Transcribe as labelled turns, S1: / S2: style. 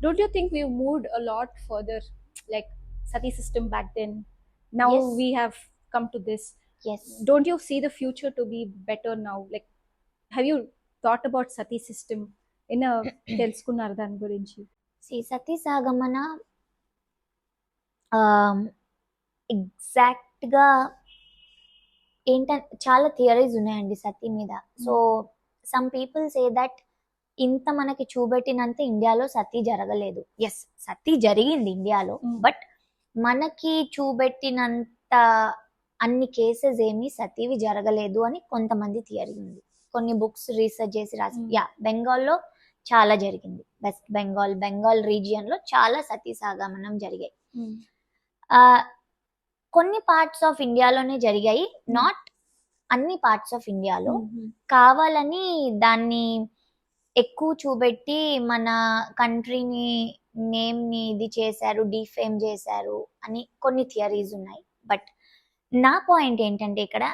S1: Don't you think we've moved a lot further? Like sati system back then, now
S2: Yes,
S1: we have come to this.
S2: yes.
S1: Don't you see the future to be better now? Like, have you thought about sati system in a తెలుసుకున్నారు దాని గురించి?
S2: సతీ సాగమన ఎగ్జాక్ట్గా ఏంటంటే చాలా theories ఉన్నాయండి సతీ మీద. So some people say that ఇంత మనకి చూపెట్టినంత ఇండియాలో సతీ జరగలేదు. ఎస్, సతీ జరిగింది ఇండియాలో, బట్ మనకి చూపెట్టినంత అన్ని కేసెస్ ఏమి సతీవి జరగలేదు అని కొంతమంది థియరీ ఉంది. కొన్ని బుక్స్ రీసెర్చ్ చేసి రాసి, బెంగాల్లో చాలా జరిగింది. వెస్ట్ బెంగాల్ రీజియన్ లో చాలా సతీ సాగమనం జరిగాయి. కొన్ని పార్ట్స్ ఆఫ్ ఇండియాలోనే జరిగాయి, నాట్ అన్ని పార్ట్స్ ఆఫ్ ఇండియాలో. కావాలని దాన్ని ఎక్కువ చూపెట్టి మన కంట్రీని నేమ్ని ఇది చేశారు, డిఫేమ్ చేశారు అని కొన్ని థియరీస్ ఉన్నాయి. బట్ నా పాయింట్ ఏంటంటే ఇక్కడ